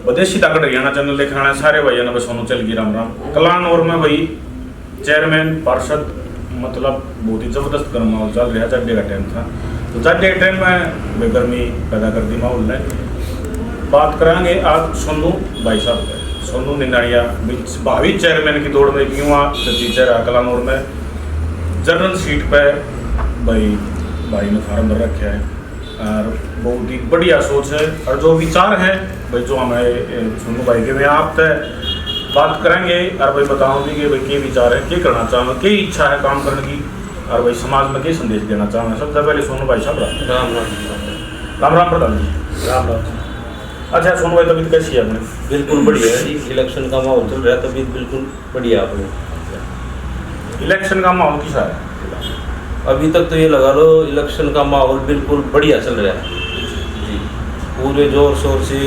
विदेशी ताकत हरियाणा चैनल देखने वाले सारे भाइयों ने सोनू चल की राम राम। कलानौर में भाई चेयरमैन पार्षद मतलब बहुत ही जबरदस्त गर्म माहौल चल रहा। चड्डे का टाइम था तो चड्डे टाइम में बेगर्मी पैदा कर दी माहौल ने। बात करेंगे आज सोनू भाई साहब है, सोनू निंदाड़िया भावी चेयरमैन की दौड़ में क्यों टीचर है कलानौर में। जनरल सीट पे भाई ने फार्म भर रखा है और बहुत ही बढ़िया सोच है और जो विचार है भाई जो हमारे सोनू भाई के में आप तय बात करेंगे और भाई बताऊंगी कि भाई क्या विचार है, क्या करना चाहूँ, क्या इच्छा है काम करने की और भाई समाज में क्या संदेश देना चाहूँ। सबसे पहले सोनू भाई साहब राम राम प्रधान जी। राम राम। अच्छा सोनू भाई तबीयत कैसी है अपनी? बिल्कुल बढ़िया है जी, इलेक्शन का माहौल चल रहा है, तबीयत बिल्कुल बढ़िया अपनी। इलेक्शन का माहौल कैसा है? अभी तक तो ये लगा लो इलेक्शन का माहौल बिल्कुल बढ़िया चल रहा है जी। पूरे जोर शोर से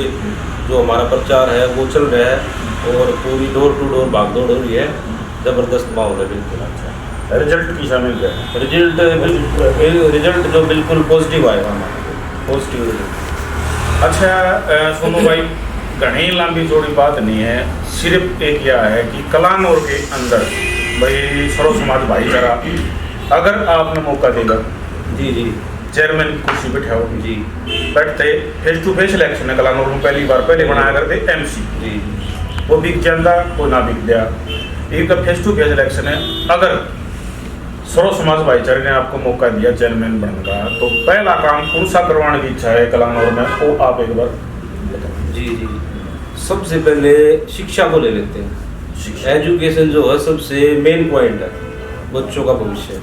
जो हमारा प्रचार है वो चल रहा है और पूरी डोर टू डोर भागदौड़ हो रही है। ज़बरदस्त माहौल है बिल्कुल। अच्छा रिजल्ट कैसा मिल गया? रिजल्ट जो बिल्कुल पॉजिटिव आएगा हमारा, पॉजिटिव रिजल्ट। अच्छा सोनू भाई घनी लंबी चौड़ी बात नहीं है, सिर्फ एक यह है कि कलानौर के अंदर भाई सर्व समाज भाईचारा अगर आपने मौका देगा जी जी चेयरमैन की कुर्सी बैठाओ जी बैठते फेस टू फेस इलेक्शन है कलानौर में पहली बार पहले बनाया करते एमसी जी वो बिक जाता वो ना बिक गया। एक फेस टू फेस इलेक्शन है, अगर सर्व समाज भाईचारे ने आपको मौका दिया चेयरमैन बनने का तो पहला काम कौन सा करवाने की इच्छा है कलानौर में वो आप एक बार बताओ। जी जी सबसे पहले शिक्षा को ले लेते हैं। एजुकेशन जो है सबसे मेन पॉइंट है बच्चों का भविष्य।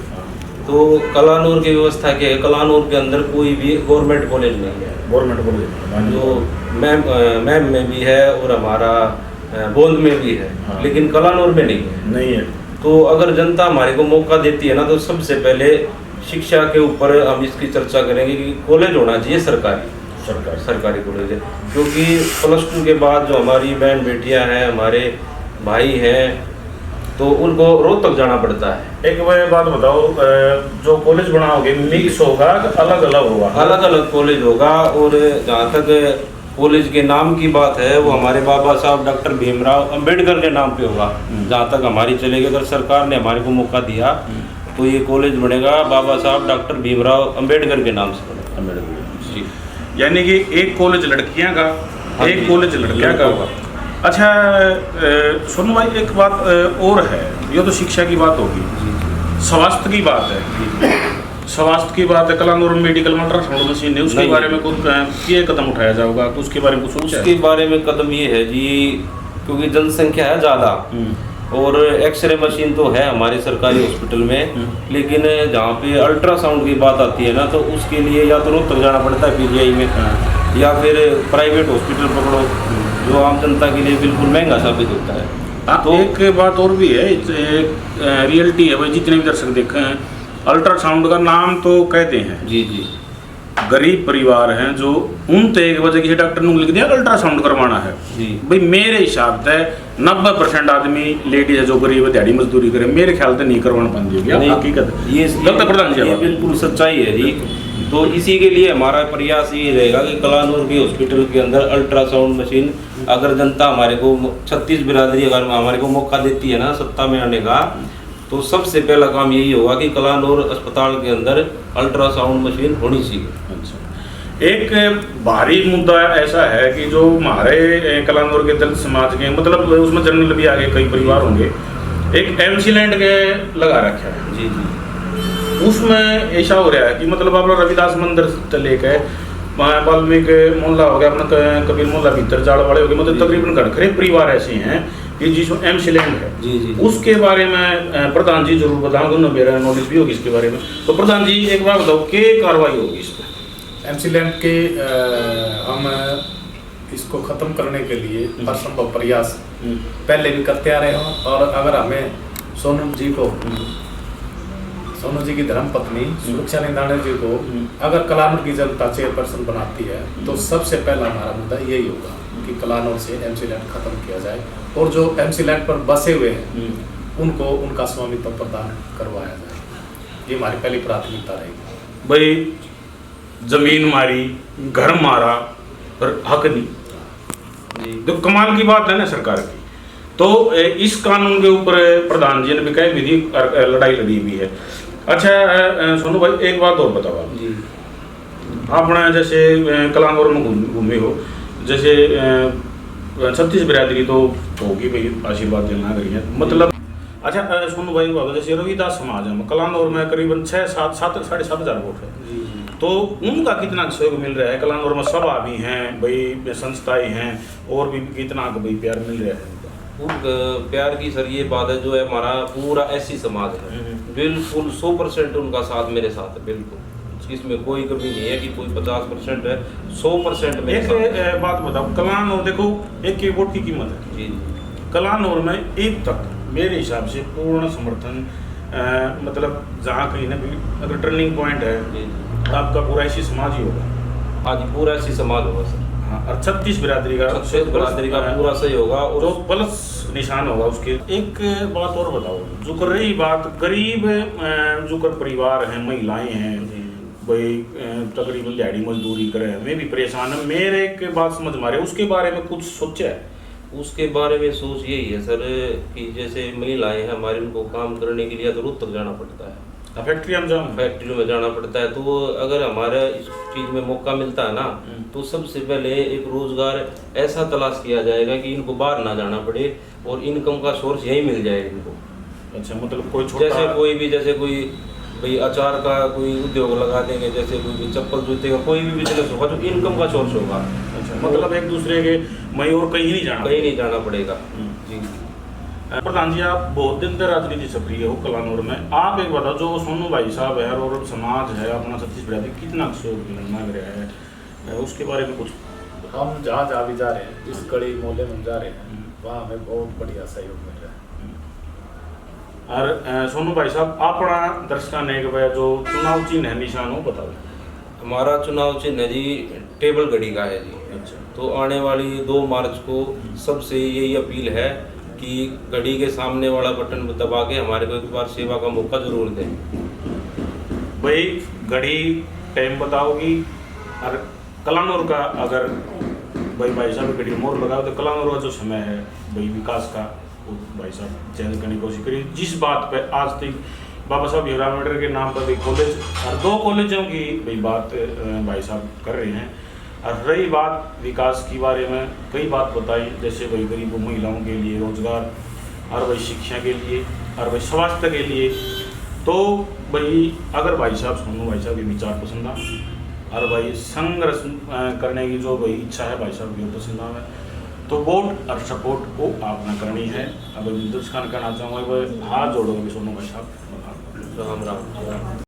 तो कलानौर की व्यवस्था क्या है, कलानौर के अंदर कोई भी गवर्नमेंट कॉलेज नहीं है। गवर्नमेंट कॉलेज जो मैम में भी है और हमारा बोंद में भी है, हाँ। लेकिन कलानौर में नहीं है। तो अगर जनता हमारे को मौका देती है ना तो सबसे पहले शिक्षा के ऊपर हम इसकी चर्चा करेंगे कि कॉलेज होना चाहिए सरकारी कॉलेज है। क्योंकि +2 के बाद जो हमारी बहन बेटियां हैं, हमारे भाई हैं, तो उनको रोहतक जाना पड़ता है। एक बात बताओ, जो कॉलेज बनाओगे मिक्स होगा अलग अलग होगा? अलग अलग कॉलेज होगा। और जहाँ तक कॉलेज के नाम की बात है वो हमारे बाबा साहब डॉक्टर भीमराव अंबेडकर के नाम पे होगा। जहाँ तक हमारी चलेगी, अगर सरकार ने हमारे को मौका दिया तो ये कॉलेज बनेगा बाबा साहब डॉक्टर भीमराव अंबेडकर के नाम से बनेगा जी। यानी कि एक कॉलेज लड़कियां का, हाँ एक कॉलेज लड़कियां का होगा। अच्छा सोनू भाई एक बात और है, ये तो शिक्षा की बात होगी, स्वास्थ्य की बात है। स्वास्थ्य की बात है, कलानौर में मेडिकल अल्ट्रासाउंड मशीन है, उसके बारे में कुछ क्या कदम उठाया जाएगा? उसके बारे में कुछ सोचा है? उसके बारे में कदम ये है जी, क्योंकि जनसंख्या है ज़्यादा और एक्सरे मशीन तो है हमारे सरकारी हॉस्पिटल में, लेकिन जहाँ पे अल्ट्रासाउंड की बात आती है ना तो उसके लिए या तो रोहतक जाना पड़ता है PGI में, या फिर प्राइवेट हॉस्पिटल पकड़ो जो आम जनता के लिए बिल्कुल महंगा साबित होता है। तो एक बात और भी है, रियलिटी है भाई, जितने भी दर्शक देखे हैं अल्ट्रासाउंड का नाम तो कहते हैं जी जी, गरीब परिवार हैं जो उन तो एक बजे किसी डॉक्टर ने लिख दिया अल्ट्रासाउंड करवाना है जी। भाई मेरे हिसाब से 90% आदमी लेडीज है जो गरीब है दिहाड़ी मजदूरी करे, मेरे ख्याल से नहीं करवाना पाती होगी। हकीकत ये गलत प्रधान जी, ये बिल्कुल सच्चाई है जी। तो इसी के लिए हमारा प्रयास ये रहेगा कि कलानौर के हॉस्पिटल के अंदर अल्ट्रासाउंड मशीन, अगर जनता हमारे को 36 बिरादरी अगर हमारे को मौका देती है ना सत्ता में आने का, तो सबसे पहला काम यही होगा कि कलानौर अस्पताल के अंदर अल्ट्रासाउंड मशीन होनी चाहिए। अच्छा एक भारी मुद्दा ऐसा है कि जो हमारे कलानौर के दलित समाज के मतलब उसमें जनरल भी आगे कई परिवार होंगे, एक MC लैंड के लगा रखा है जी जी। उसमें ऐसा हो रहा है कि मतलब अपना रविदास मंदिर से लेकर वाल्मीकि मोहल्ला हो गया, अपना कबीर मोहल्ला भीतर जाड़ वाले हो गए, मतलब तकरीबन घरखरे परिवार ऐसे हैं कि जिसमें MC लैंड है जी जी। उसके बारे में प्रधान जी जरूर बताओगे, मेरा नॉलेज भी होगी इसके बारे में। तो प्रधान जी एक बार बताओ क्या कार्रवाई होगी इस पर? MC लैंड के हम इसको ख़त्म करने के लिए हर संभव प्रयास पहले भी करते आ रहे हैं। और अगर हमें सोनू जी की धर्मपत्नी सुरक्षा निंदाड़े जी को अगर कलानौर की जनता चेयरपर्सन बनाती है तो सबसे पहला हमारा मुद्दा यही होगा कि कलानौर से MC लैंड खत्म किया जाए और जो MC लैंड पर बसे हुए हैं उनको उनका स्वामित्व प्रदान करवाया जाए। ये हमारी पहली प्राथमिकता रहेगी। भाई जमीन मारी, घर मारा पर हक नहीं, जी। देखो कमाल की बात है ना सरकार की। तो इस कानून के ऊपर प्रधान जी ने भी कई विधि लड़ाई लड़ी हुई है। अच्छा सोनू भाई एक बात और बताओ आप। जी आपने जैसे कलानौर में घूमे हो, जैसे 36 बिरादरी तो होगी भाई, आशीर्वाद देना करी है मतलब। अच्छा सोनू भाई बाबा, जैसे रविदास समाज है कलानौर में करीबन 6-7 वोट है, जी तो उनका कितना सहयोग मिल रहा है? कलानौर में सभा भी हैं भाई, संस्थाएं हैं, और भी कितना भाई प्यार मिल रहा है? प्यार की सर ये बात है, जो है हमारा पूरा ऐसी समाज है, बिल्कुल 100% उनका साथ मेरे साथ है, बिल्कुल इसमें कोई कमी नहीं है कि कोई 50% है, 100% मेरे साथ है। एक बात बताओ, कलानौर देखो एक वोट की कीमत है जी कलानौर में एक तक मेरे हिसाब से पूर्ण समर्थन, मतलब जहाँ कहीं ना भी अगर टर्निंग पॉइंट है जी आपका पूरा ऐसी समाज ही होगा। हाँ जी, पूरा ऐसी समाज होगा सर। हाँ, और 36 बिरादरी का 36 बिरादरी का पूरा सही होगा, और तो प्लस निशान होगा उसके। एक बात और बताओ, जो कर रही बात गरीब जो कर परिवार हैं, महिलाएं हैं भाई, तकरीबन दिहाड़ी मजदूरी करे, मैं भी परेशान है, मेरे एक बात समझ मारे, उसके बारे में कुछ सोचा है? उसके बारे में सोच यही है सर कि जैसे महिलाएं हैं हमारी, उनको काम करने के लिए तो रोड तक जाना पड़ता है, फैक्ट्री हम जाऊँ, फैक्ट्री में जाना पड़ता है। तो अगर हमारा इस चीज़ में मौका मिलता है ना, तो सबसे पहले एक रोजगार ऐसा तलाश किया जाएगा कि इनको बाहर ना जाना पड़े और इनकम का सोर्स यही मिल जाए इनको। अच्छा मतलब कोई छोटा जैसे कोई भाई अचार का कोई उद्योग लगा देंगे, जैसे कोई चप्पल जूते का कोई भी बिजनेस होगा जो इनकम का सोर्स होगा। अच्छा मतलब एक दूसरे के मई और कहीं नहीं जाना पड़ेगा। जी प्रधान जी, आप बहुत दिन तक राजनीति सक्रिय हो कलानौर में, आप एक बताओ, जो सोनू भाई साहब है और समाज है अपना 36 बिरादरी कितना सहयोग मांग रहा है, उसके बारे में कुछ? हम जहाँ भी जा रहे हैं, जिस कड़ी मोहल्ले में जा रहे हैं, वहाँ हमें बहुत बढ़िया सहयोग मिल रहा है। और सोनू भाई साहब अपना दर्शका ने जो चुनाव चिन्ह है निशान हो बताओ। हमारा चुनाव चिन्ह जी टेबल घड़ी का है जी। अच्छा, तो आने वाली 2 मार्च को सबसे यही अपील है कि घड़ी के सामने वाला बटन दबा के हमारे को एक बार सेवा का मौका जरूर दें। भाई घड़ी टाइम बताओगी, और कलानौर का अगर भाई साहब घड़ी मोर लगाओ तो कलानौर का जो समय है भाई विकास का, भाई साहब चैनल करने की कोशिश करिए। जिस बात पे आज तक बाबा साहब भीमराव अम्बेडकर के नाम पर एक कॉलेज और 2 कॉलेजों की भाई बात भाई साहब कर रहे हैं, और रही बात विकास के बारे में कई बात बताई, जैसे भाई गरीब महिलाओं के लिए रोजगार, और भाई शिक्षा के लिए, और भाई स्वास्थ्य के लिए। तो भाई अगर भाई साहब सोनू भाई साहब के विचार पसंद आ, और भाई संघर्ष करने की जो भाई इच्छा है भाई साहब की पसंद आ, तो वोट और सपोर्ट को आपने करनी है। अब दर्शक कहना चाहूँगा हाथ जोड़ोगे सोनू भाई साहब। राम राम।